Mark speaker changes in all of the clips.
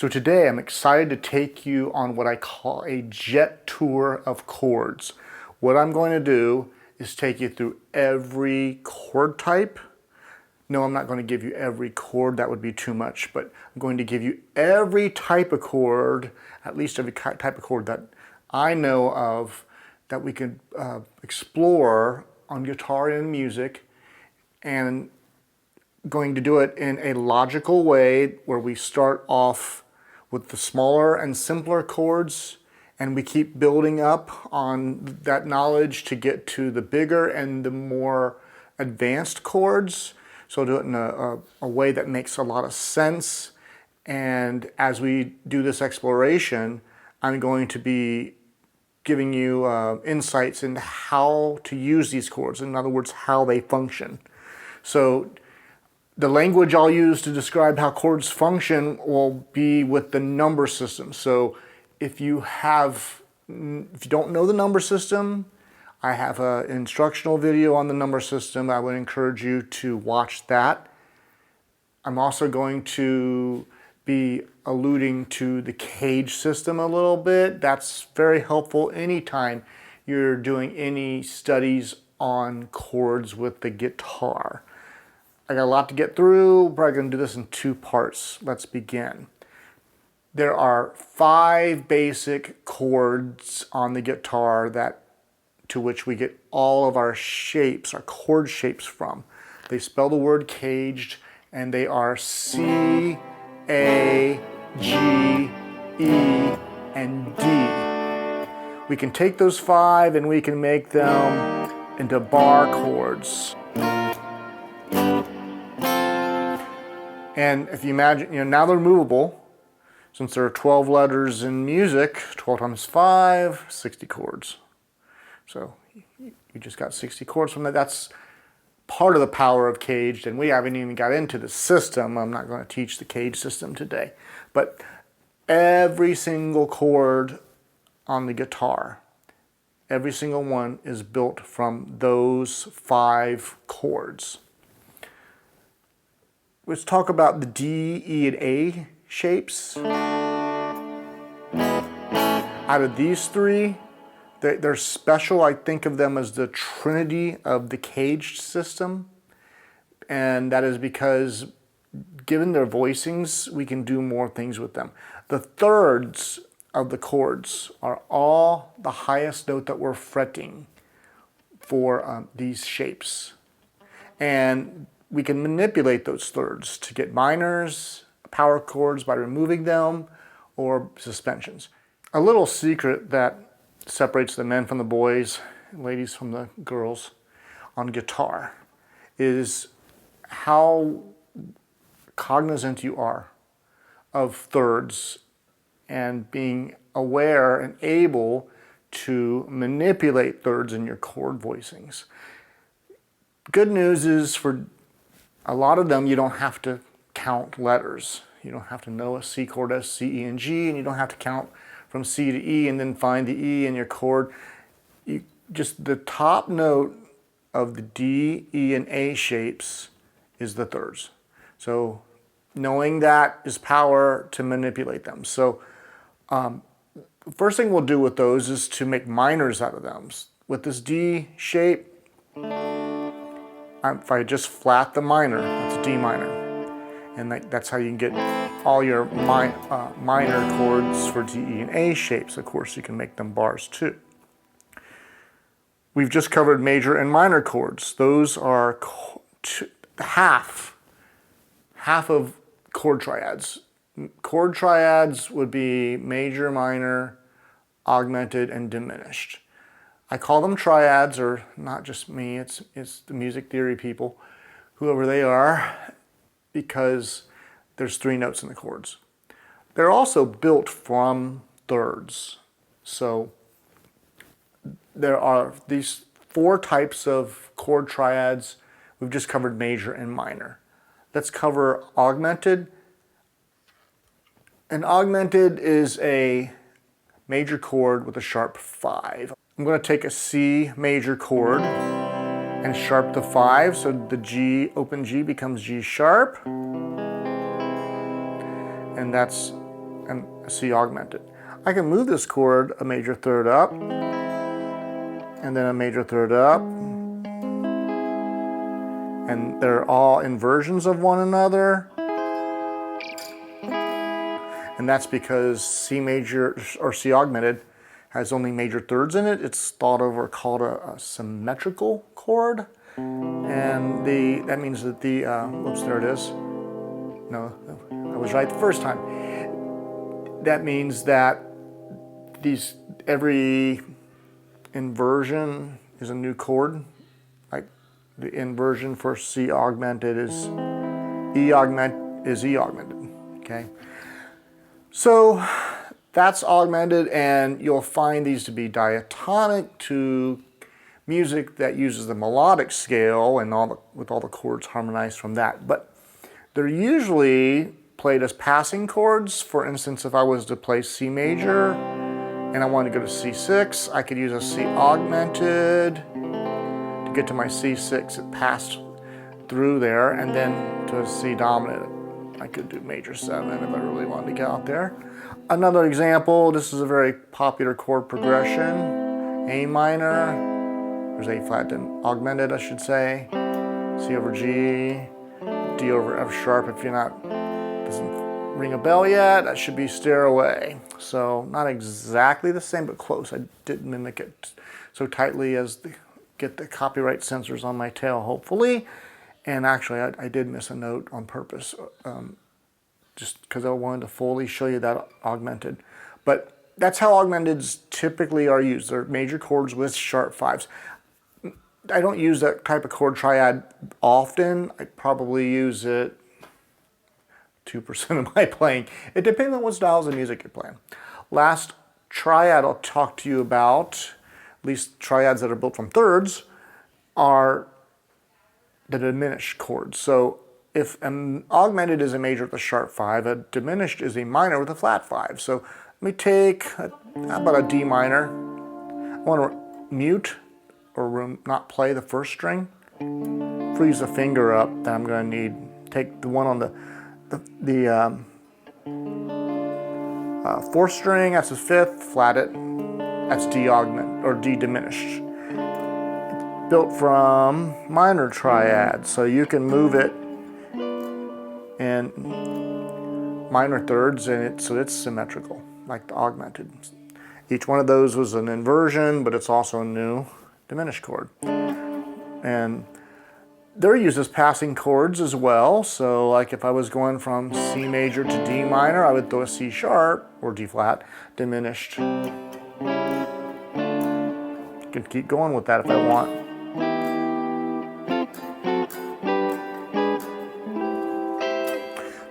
Speaker 1: So today I'm excited to take you on what I call a jet tour of chords. What I'm going to do is take you through every chord type. No, I'm not going to give you every chord, that would be too much, but I'm going to give you every type of chord, at least every type of chord that I know of that we can explore on guitar and music, and going to do it in a logical way where we start off with the smaller and simpler chords and we keep building up on that knowledge to get to the bigger and the more advanced chords. So do it in a way that makes a lot of sense. And as we do this exploration, I'm going to be giving you insights into how to use these chords. In other words, how they function. So the language I'll use to describe how chords function will be with the number system. So if you don't know the number system, I have an instructional video on the number system. I would encourage you to watch that. I'm also going to be alluding to the cage system a little bit. That's very helpful anytime you're doing any studies on chords with the guitar. I got a lot to get through. We're probably going to do this in two parts. Let's begin. There are 5 basic chords on the guitar to which we get all of our shapes, our chord shapes from. They spell the word caged, and they are C, A, G, E, and D. We can take those 5 and we can make them into bar chords. And if you imagine, now they're movable. Since there are 12 letters in music, 12 times 5, 60 chords. So you just got 60 chords from that. That's part of the power of caged, and we haven't even got into the system. I'm not going to teach the cage system today. But every single chord on the guitar, every single one is built from those 5 chords. Let's talk about the D, E, and A shapes. Out of these 3, they're special. I think of them as the Trinity of the caged system. And that is because, given their voicings, we can do more things with them. The thirds of the chords are all the highest note that we're fretting for these shapes. And we can manipulate those thirds to get minors, power chords by removing them, or suspensions. A little secret that separates the men from the boys, ladies from the girls on guitar is how cognizant you are of thirds and being aware and able to manipulate thirds in your chord voicings. Good news is, for a lot of them, you don't have to count letters. You don't have to know a C chord as C, E, and G, and you don't have to count from C to E and then find the E in your chord. Just the top note of the D, E, and A shapes is the thirds. So knowing that is power to manipulate them. So the first thing we'll do with those is to make minors out of them. With this D shape, if I just flat the minor, that's a D minor. And that's how you can get all your minor chords for D, E, and A shapes. Of course, you can make them bars too. We've just covered major and minor chords. Those are half of chord triads. Chord triads would be major, minor, augmented, and diminished. I call them triads, or not just me, it's the music theory people, whoever they are, because there's 3 notes in the chords. They're also built from thirds. So there are these 4 types of chord triads. We've just covered major and minor. Let's cover augmented. An augmented is a major chord with a sharp 5. I'm going to take a C major chord and sharp the 5, so the G, open G, becomes G sharp. And that's and a C augmented. I can move this chord a major third up, and then a major third up, and they're all inversions of one another. And that's because C major or C augmented has only major thirds in it. It's thought of or called a symmetrical chord. And that means that the, whoops, there it is. No, I was right the first time. That means that every inversion is a new chord. Like the inversion for C augmented is E augmented, okay? So that's augmented, and you'll find these to be diatonic to music that uses the melodic scale and with all the chords harmonized from that. But they're usually played as passing chords. For instance, if I was to play C major and I wanted to go to C6, I could use a C augmented to get to my C6. It passed through there, and then to a C dominant. I could do major 7 if I really wanted to get out there. Another example, this is a very popular chord progression. A minor, there's A flat augmented, I should say. C over G, D over F sharp. If you're not, doesn't ring a bell yet, that should be Stairway. So not exactly the same, but close. I didn't mimic it so tightly as to get the copyright sensors on my tail, hopefully. And actually, I did miss a note on purpose, just because I wanted to fully show you that augmented. But that's how augmenteds typically are used. They're major chords with sharp 5s. I don't use that type of chord triad often. I probably use it 2% of my playing. It depends on what styles of music you're playing. Last triad I'll talk to you about, at least triads that are built from thirds, are the diminished chords. So if an augmented is a major with a sharp 5, a diminished is a minor with a flat 5. So let me take, how about a D minor? I want to mute or not play the first string. Freeze the finger up that I'm going to need. Take the one on the fourth string, that's the 5th, flat it, that's D augment or D diminished. Built from minor triads, so you can move it in minor thirds, and so it's symmetrical, like the augmented. Each one of those was an inversion, but it's also a new diminished chord. And they're used as passing chords as well. So like if I was going from C major to D minor, I would throw a C sharp or D flat, diminished. You can keep going with that if I want.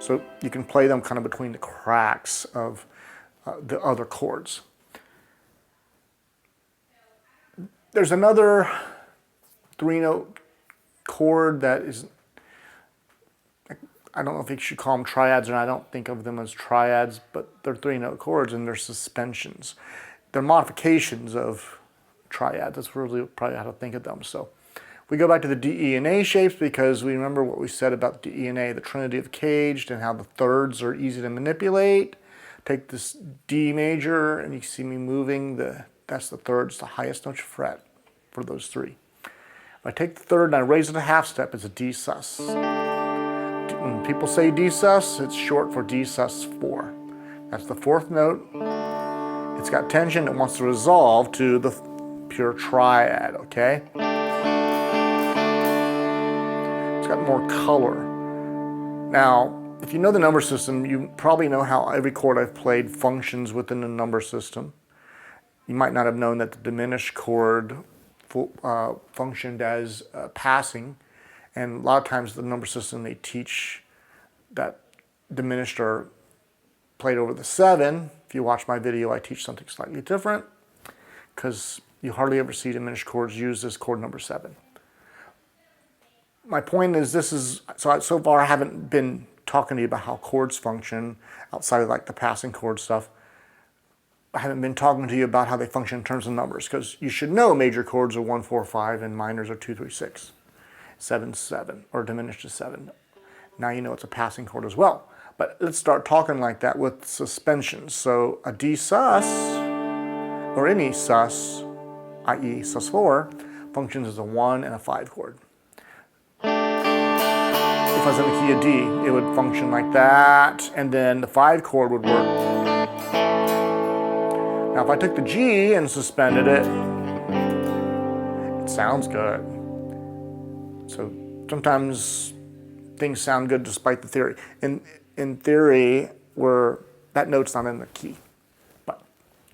Speaker 1: So you can play them kind of between the cracks of the other chords. There's another 3-note chord that is, I don't know if you should call them triads, and I don't think of them as triads, but they're 3-note chords and they're suspensions. They're modifications of triads. That's really probably how to think of them. So we go back to the D, E, and A shapes because we remember what we said about D, E, and A, the Trinity of caged, and how the thirds are easy to manipulate. Take this D major, and you see me moving that's the third, it's the highest note you fret for those 3. If I take the third and I raise it a half step, it's a D sus. When people say D sus, it's short for D sus 4. That's the 4th note. It's got tension, it wants to resolve to the pure triad, okay? It's got more color. Now, if you know the number system, you probably know how every chord I've played functions within the number system. You might not have known that the diminished chord functioned as passing, and a lot of times the number system they teach that diminished are played over the 7. If you watch my video, I teach something slightly different because you hardly ever see diminished chords used as chord number 7. My point is so far I haven't been talking to you about how chords function outside of like the passing chord stuff. I haven't been talking to you about how they function in terms of numbers, because you should know major chords are 1, 4, 5 and minors are 2, 3, 6, 7, 7, or diminished is 7. Now you know it's a passing chord as well. But let's start talking like that with suspensions. So a D sus, or any sus, i.e. sus4, functions as a 1 and a 5 chord. If I was in the key of D, it would function like that, and then the 5 chord would work. Now if I took the G and suspended it, it sounds good. So sometimes things sound good despite the theory. In theory, that note's not in the key, but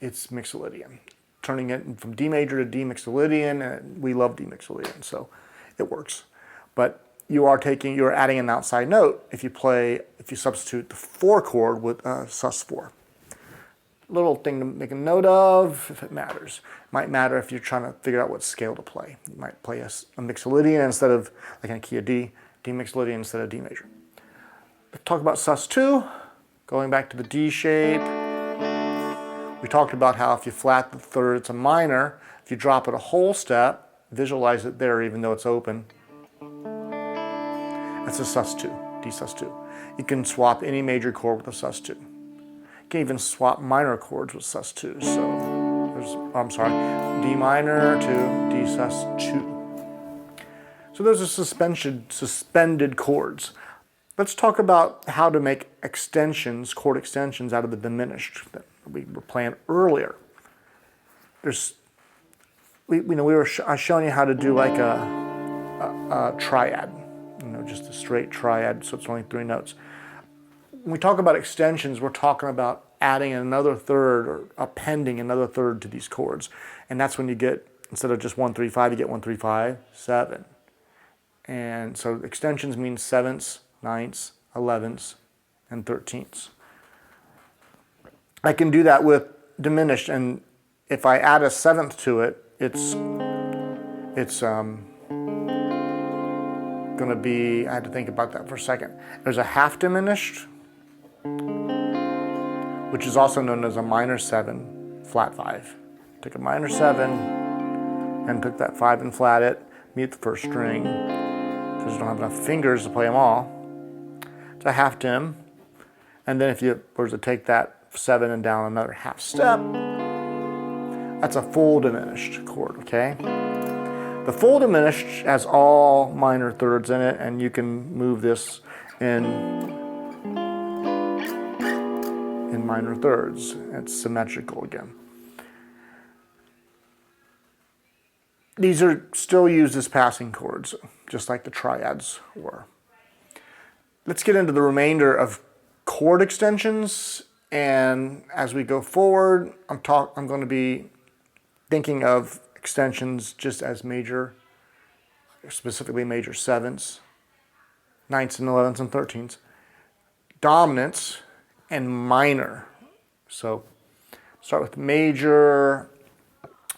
Speaker 1: it's Mixolydian. Turning it from D major to D Mixolydian, and we love D Mixolydian, so it works. But you're adding an outside note if you substitute the 4 chord with sus4. Little thing to make a note of if it matters. Might matter if you're trying to figure out what scale to play. You might play a Mixolydian instead of, like in a key of D, D Mixolydian instead of D major. Let's talk about sus2, going back to the D shape. We talked about how if you flat the third, it's a minor. If you drop it a whole step, visualize it there even though it's open. That's a sus2, D sus2. You can swap any major chord with a sus2. You can even swap minor chords with sus2. So D minor to D sus2. So those are suspended chords. Let's talk about how to make extensions, chord extensions out of the diminished that we were playing earlier. I was showing you how to do like a triad, just a straight triad, so it's only 3 notes. When we talk about extensions, we're talking about adding another third or appending another third to these chords. And that's when you get, instead of just 1, 3, 5, you get 1, 3, 5, 7. And so extensions mean 7ths, 9ths, 11ths, and 13ths. I can do that with diminished, and if I add a 7th to it, it's going to be, I had to think about that for a second. There's a half-diminished, which is also known as a minor 7, flat 5. Took a minor 7 and took that 5 and flat it, mute the first string, because you don't have enough fingers to play them all. It's a half-dim, and then if you were to take that 7 and down another half step, that's a full diminished chord, okay? The full diminished has all minor thirds in it, and you can move this in minor thirds. It's symmetrical again. These are still used as passing chords, just like the triads were. Let's get into the remainder of chord extensions, and as we go forward, I'm going to be thinking of extensions just as major, specifically major 7ths, 9ths and 11ths and 13ths, dominants, and minor. So start with major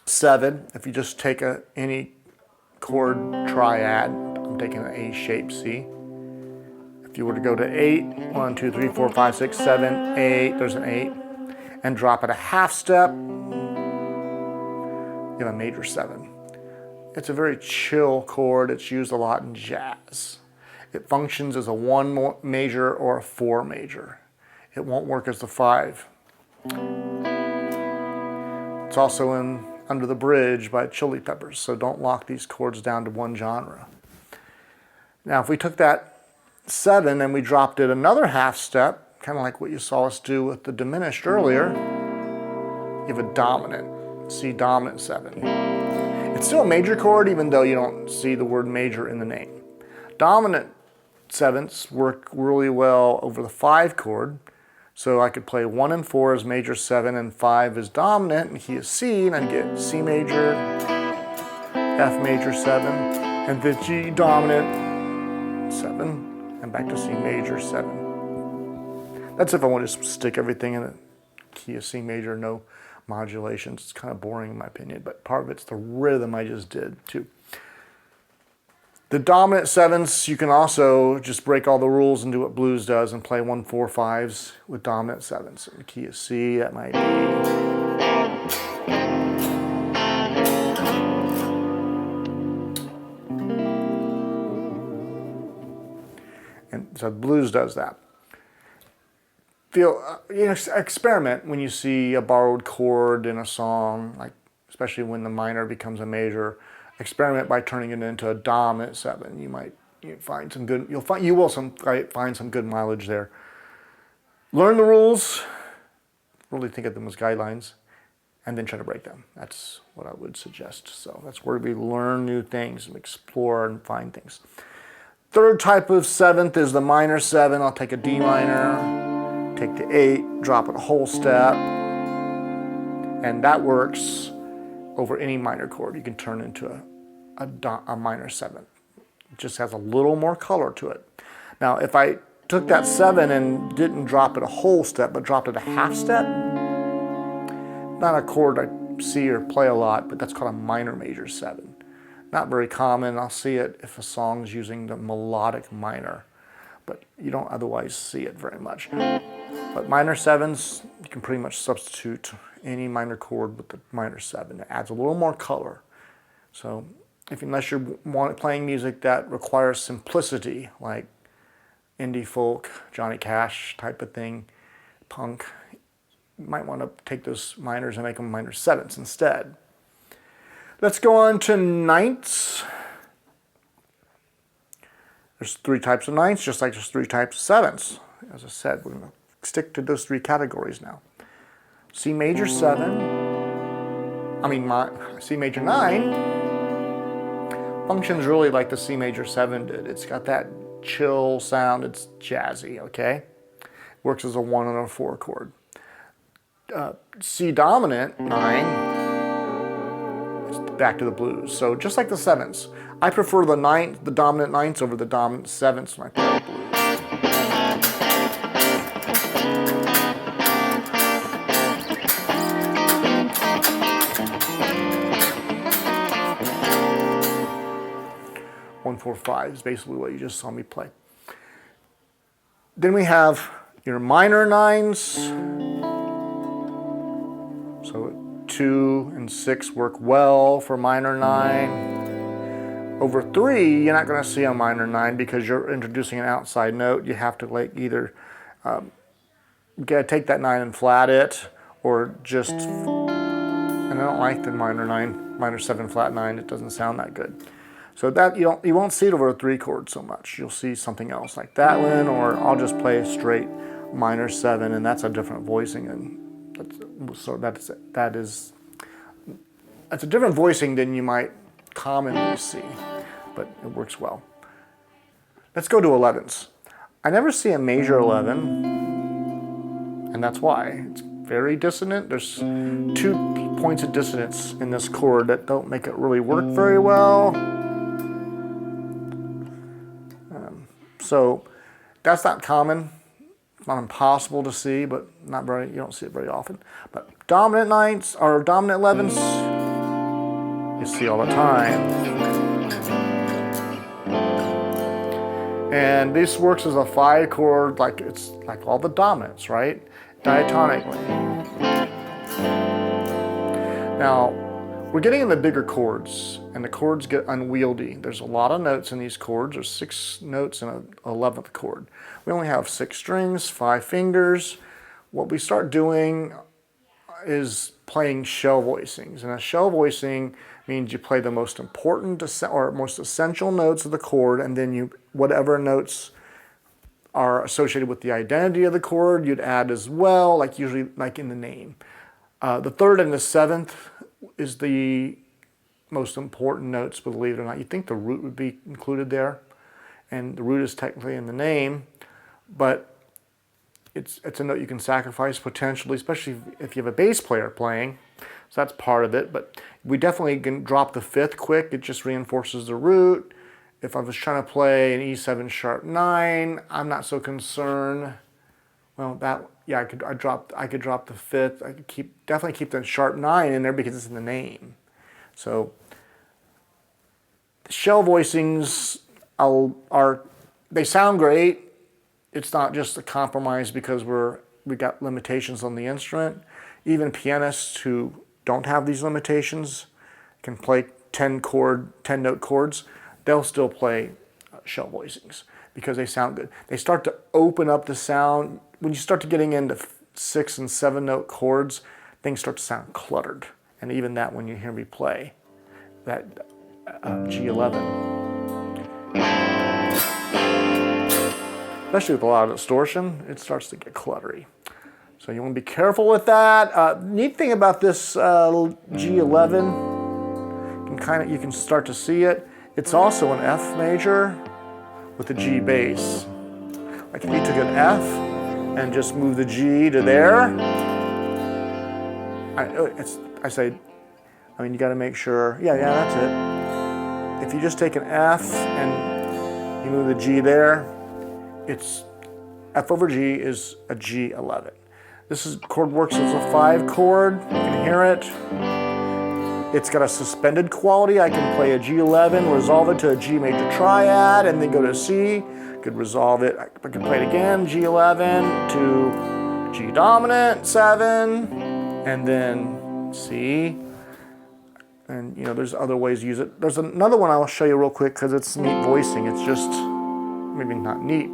Speaker 1: 7. If you just take any chord triad, I'm taking an A shape C. If you were to go to 8, 1, 2, 3, 4, 5, 6, 7, 8, there's an 8, and drop it a half step, you have a major 7. It's a very chill chord. It's used a lot in jazz. It functions as a 1 major or a 4 major. It won't work as the 5. It's also in Under the Bridge by Chili Peppers, so don't lock these chords down to one genre. Now if we took that 7 and we dropped it another half step, kind of like what you saw us do with the diminished earlier, you have a dominant, C dominant 7. It's still a major chord even though you don't see the word major in the name. Dominant 7ths work really well over the 5 chord, so I could play 1 and 4 as major 7 and 5 as dominant, and key is C, and I'd get C major, F major 7, and the G dominant 7, and back to C major 7. That's if I want to stick everything in a key of C major, no modulations. It's kind of boring in my opinion, but part of it's the rhythm I just did too. The dominant 7ths, you can also just break all the rules and do what blues does and play 1, 4, 5s with dominant 7ths. And the key is C, that might be. And so blues does that. experiment when you see a borrowed chord in a song, like especially when the minor becomes a major. Experiment by turning it into a dominant 7. You find some good. You will find some good mileage there. Learn the rules. Really think of them as guidelines, and then try to break them. That's what I would suggest. So that's where we learn new things and explore and find things. Third type of 7th is the minor 7. I'll take a D minor, take the 8, drop it a whole step, and that works over any minor chord. You can turn into a minor 7. It just has a little more color to it. Now, if I took that 7 and didn't drop it a whole step, but dropped it a half step, not a chord I see or play a lot, but that's called a minor major 7. Not very common. I'll see it if a song's using the melodic minor, but you don't otherwise see it very much. But minor 7s, you can pretty much substitute any minor chord with the minor 7. It adds a little more color. So unless you're playing music that requires simplicity, like indie folk, Johnny Cash type of thing, punk, you might want to take those minors and make them minor 7s instead. Let's go on to ninths. There's 3 types of ninths, just like there's 3 types of 7s. As I said, we're going to stick to those 3 categories now. C major 7, C major 9 functions really like the C major 7 did. It's got that chill sound, it's jazzy, okay? Works as a 1 and a 4 chord. C dominant 9, it's back to the blues. So just like the 7s, I prefer the dominant 9s over the dominant 7s when I play the blues. One, 4, 5 is basically what you just saw me play. Then we have your minor 9s. So 2 and 6 work well for minor 9. Over 3, you're not going to see a minor 9 because you're introducing an outside note. You have to either take that 9 and flat it, or just, and I don't like the minor 7 flat 9. It doesn't sound that good. So that you won't see it over a 3 chord so much. You'll see something else like that one, or I'll just play a straight minor 7, and that's a different voicing, and that's a different voicing than you might commonly see, but it works well. Let's go to 11s. I never see a major 11, and that's why. It's very dissonant. There's 2 points of dissonance in this chord that don't make it really work very well. So that's not common. Not impossible to see, but you don't see it very often. But dominant 9s or dominant 11s, you see all the time. And this works as a 5 chord, it's like all the dominants, right? Diatonically. Now, we're getting in the bigger chords, and the chords get unwieldy. There's a lot of notes in these chords. There's 6 notes in an 11th chord. We only have 6 strings, 5 fingers. What we start doing is playing shell voicings. And a shell voicing means you play the most important or most essential notes of the chord, and then whatever notes are associated with the identity of the chord, you'd add as well, usually in the name. The 3rd and the 7th is the most important notes, believe it or not. You'd think the root would be included there, and the root is technically in the name, but it's a note you can sacrifice potentially, especially if you have a bass player playing. So that's part of it, but we definitely can drop the 5th quick. It just reinforces the root. If I was trying to play an E7 sharp 9, I'm not so concerned. Well, I could drop the 5th. I could definitely keep the sharp 9 in there because it's in the name. So the shell voicings they sound great. It's not just a compromise because we got limitations on the instrument. Even pianists who don't have these limitations can play 10-note chords. They'll still play shell voicings because they sound good. They start to open up the sound. when you start to getting into 6 and 7 note chords, things start to sound cluttered. And even that when you hear me play that G11. Especially with a lot of distortion, it starts to get cluttery. So you want to be careful with that. Neat thing about this G11, you can start to see it. It's also an F major with a G bass. Like if you took an F and just moved the G to there, you got to make sure. Yeah, that's it. If you just take an F and you move the G there, it's F over G is a G11. This chord works as a 5 chord. You can hear it. It's got a suspended quality. I can play a G11, resolve it to a G major triad, and then go to C. Could resolve it. I could play it again, G11 to G dominant 7, and then C. And there's other ways to use it. There's another one I'll show you real quick because it's neat voicing. It's just maybe not neat,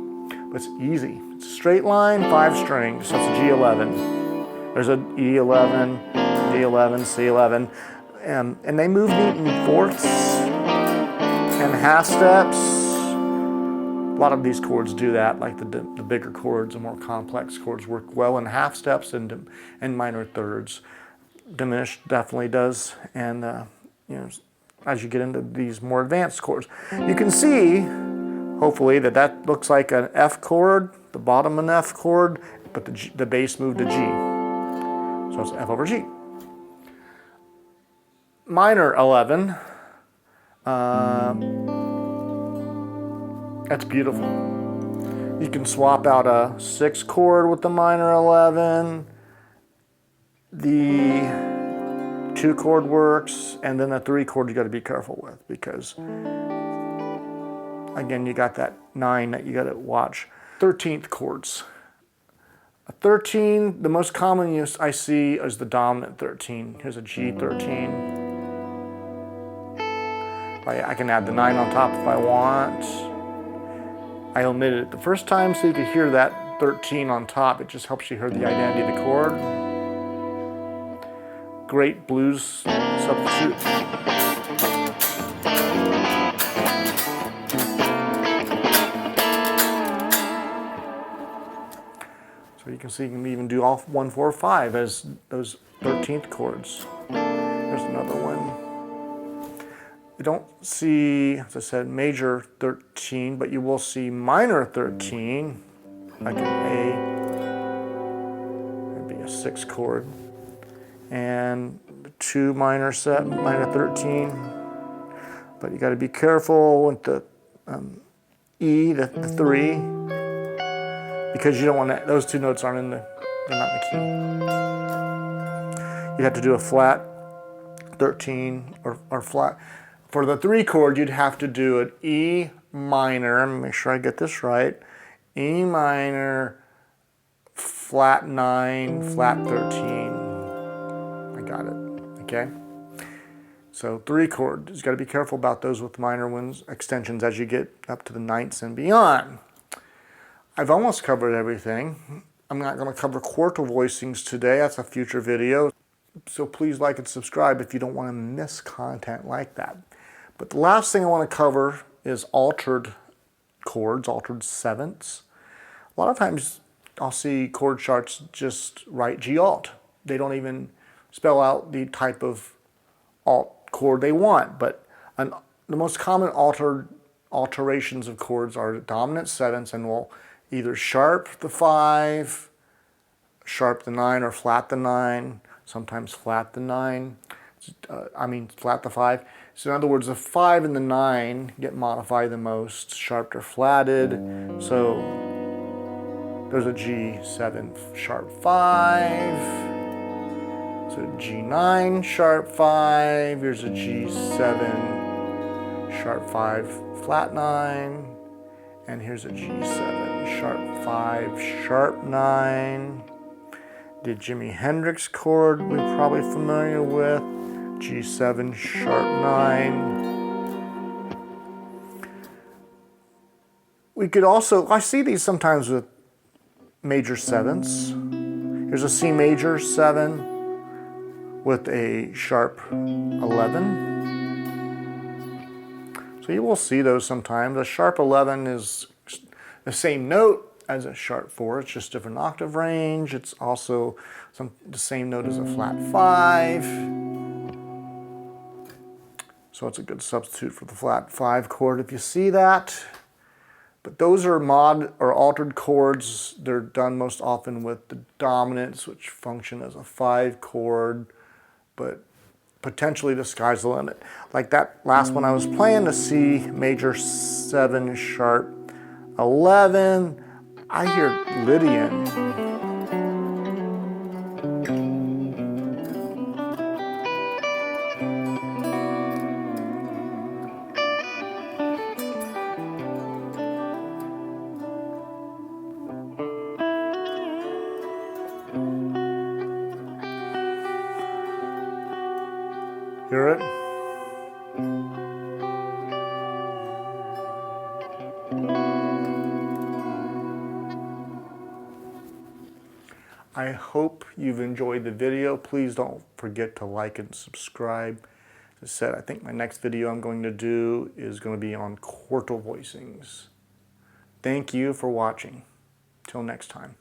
Speaker 1: but it's easy. It's a straight line, 5 strings. So it's a G11. There's a E11, D11, C11. And they move neat in fourths and half steps. A lot of these chords do that, like the bigger chords, the more complex chords work well in half steps and minor thirds. Diminished definitely does, and as you get into these more advanced chords, you can see, hopefully, that looks like an F chord, the bottom an F chord, but the bass moved to G. So it's F over G. Minor 11, that's beautiful. You can swap out a 6 chord with the minor 11. The 2 chord works, and then the 3 chord you got to be careful with because, again, you got that 9 that you got to watch. 13th chords. A 13, the most common use I see is the dominant 13. Here's a G13. I can add the 9 on top if I want. I omitted it the first time so you could hear that 13 on top. It just helps you hear the identity of the chord. Great blues substitute. So you can see you can even do all 1, 4, 5 as those 13th chords. There's another one. You don't see, as I said, major 13, but you will see minor 13, like an A, maybe a 6 chord, and 2 minor 13. But you got to be careful with the E, the 3, because you don't want that. Those 2 notes aren't in they're not in the key. You have to do a flat 13 or flat. For the 3 chord, you'd have to do an E minor, make sure I get this right, E minor, flat 9, flat 13. I got it, okay? So 3 chord, you gotta be careful about those with minor extensions as you get up to the 9ths and beyond. I've almost covered everything. I'm not gonna cover quartal voicings today, that's a future video. So please like and subscribe if you don't wanna miss content like that. But the last thing I want to cover is altered chords, altered 7ths. A lot of times I'll see chord charts just write G alt. They don't even spell out the type of alt chord they want. But the most common alterations of chords are dominant 7ths, and we'll either sharp the 5, sharp the 9, or flat the 9, sometimes flat the 9. Flat the 5. So in other words, the 5 and the 9 get modified the most, sharped or flatted. So there's a G7 sharp 5. So G9 sharp 5. Here's a G7 sharp 5 flat 9. And here's a G7 sharp 5 sharp 9. The Jimi Hendrix chord we're probably familiar with. G7 sharp 9. We could also, I see these sometimes with major sevenths. Here's a C major 7 with a sharp 11. So you will see those sometimes. A sharp 11 is the same note as a sharp 4, it's just different octave range. It's also the same note as a flat 5. So it's a good substitute for the flat 5 chord if you see that. But those are mod or altered chords. They're done most often with the dominants, which function as a 5 chord, but potentially the sky's the limit. Like that last one I was playing, the C major 7 sharp 11, I hear Lydian. Hear it? I hope you've enjoyed the video. Please don't forget to like and subscribe. As I said, I think my next video I'm going to do is going to be on quartal voicings. Thank you for watching. Till next time.